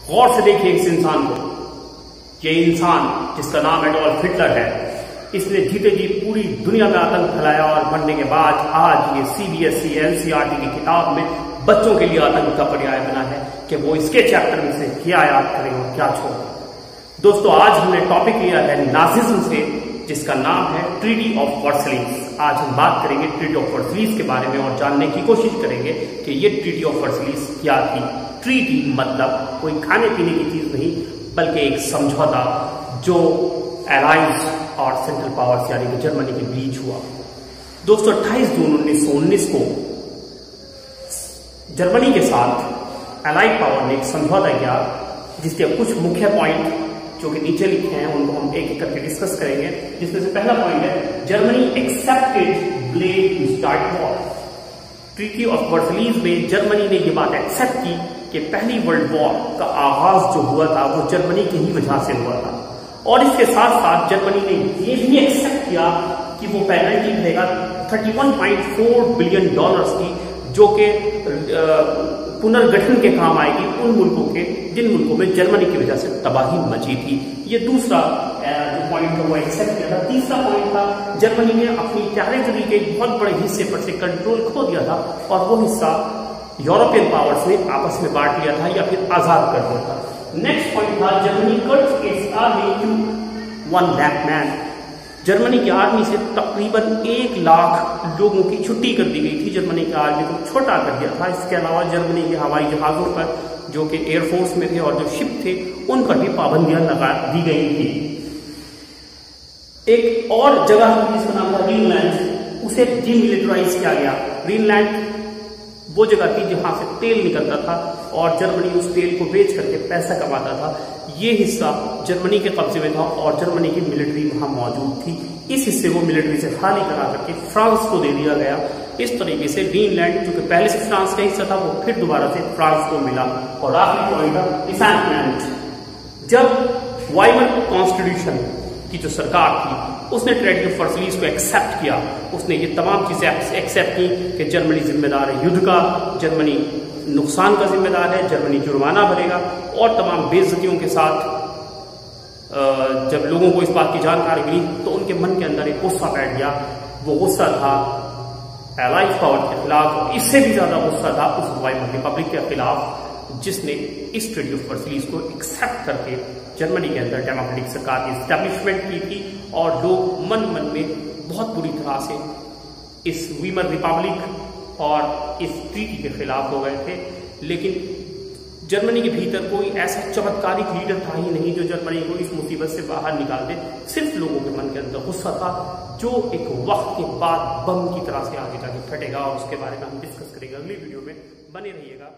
गौर से देखिए इस इंसान को। ये इंसान जिसका नाम एडोल्फ हिटलर है, इसने जीते जी पूरी दुनिया में आतंक फैलाया और मरने के बाद आज ये सीबीएसई एनसीईआरटी की किताब में बच्चों के लिए आतंक का पर्याय बना है कि वो इसके चैप्टर में से क्या याद करें और क्या छोड़ें। दोस्तों, आज हमने टॉपिक लिया है नाजिज्म से, जिसका नाम है ट्रीटी ऑफ वर्सलीज। आज हम बात करेंगे ट्रीटी ऑफ वर्सलीज के बारे में और जानने की कोशिश करेंगे कि ये ट्रीटी ऑफ वर्सलीज क्या थी। ट्रीटी मतलब कोई खाने पीने की चीज नहीं, बल्कि एक समझौता जो एलाइज और सेंट्रल पावर्स यानी कि जर्मनी के बीच हुआ। दोस्तों, 28 जून 1919 को जर्मनी के साथ एलाइड पावर ने एक समझौता किया, जिसके कुछ मुख्य पॉइंट जो कि नीचे लिखे हैं उनको हम एक एक करके डिस्कस करेंगे। जिसमें से पहला पॉइंट है Germany accepted blame to start war. Treaty of Versailles में जर्मनी ने यह बात एक्सेप्ट की कि पहली वर्ल्ड वॉर का आगाज जो हुआ था वो जर्मनी की ही वजह से हुआ था, और इसके साथ साथ जर्मनी ने ये भी एक्सेप्ट किया कि वो पेनल्टी देगा 31.4 बिलियन डॉलर्स की, जो कि पुनर्गठन के काम आएगी उन मुल्कों के जिन मुल्कों में जर्मनी की वजह से तबाही मची थी। ये दूसरा जो पॉइंट है वो एक्सेप्ट किया था। तीसरा पॉइंट था जर्मनी ने अपनी टेरिटरी के एक बहुत बड़े हिस्से पर से कंट्रोल खो दिया था और वो हिस्सा यूरोपियन पावर्स ने आपस में बांट लिया था या फिर आजाद कर दिया था। नेक्स्ट पॉइंट था Germany cut its army to 1 lakh man. Germany की आर्मी से तकरीबन 1 लाख लोगों की छुट्टी कर दी गई थी। जर्मनी की आर्मी को छोटा कर दिया था। इसके अलावा जर्मनी के हवाई जहाजों पर जो कि एयरफोर्स में थे और जो शिप थे उन पर भी पाबंदियां लगा दी गई थी। एक और जगह जिसका नाम था ग्रीनलैंड, उसे डीमिलिटराइज किया गया। ग्रीनलैंड वो जगह थी जहां से तेल निकलता था और जर्मनी उस तेल को बेच करके पैसा कमाता था। ये हिस्सा जर्मनी के कब्जे में था और जर्मनी की मिलिट्री वहां मौजूद थी। इस हिस्से को मिलिट्री से खाली करा करके फ्रांस को दे दिया गया। इस तरीके से ग्रीनलैंड जो कि पहले से फ्रांस का हिस्सा था वो फिर दोबारा से फ्रांस को मिला। और आखिरी पॉइंट था डिसैंटमेंट। जब वाइमर कॉन्स्टिट्यूशन की जो सरकार थी उसने ट्रीटी ऑफ वर्सलीज को एक्सेप्ट किया, उसने ये तमाम चीजें एक्सेप्ट की कि जर्मनी जिम्मेदार है युद्ध का, जर्मनी नुकसान का जिम्मेदार है, जर्मनी जुर्माना भरेगा और तमाम बेइज्जतियों के साथ जब लोगों को इस बात की जानकारी मिली तो उनके मन के अंदर एक गुस्सा बैठ गया। वो गुस्सा था एलाइड पावर के खिलाफ, इससे भी ज्यादा गुस्सा था उस वाइमर रिपब्लिक के खिलाफ जिसने इस ट्रीटी ऑफ वर्सलीज को एक्सेप्ट करके जर्मनी के अंदर डेमोक्रेटिक सरकार की एस्टैब्लिशमेंट की थी। और लोग मन मन में बहुत बुरी तरह से इस वीमर रिपब्लिक और इस ट्रीटी के खिलाफ हो गए थे। लेकिन जर्मनी के भीतर कोई ऐसा चमत्कारिक लीडर था ही नहीं जो जर्मनी को इस मुसीबत से बाहर निकाल दे। सिर्फ लोगों के मन के अंदर गुस्सा था जो एक वक्त के बाद बम की तरह से आगे जाके फटेगा, और उसके बारे में हम डिस्कस करेंगे अगली वीडियो में। बने रहिएगा।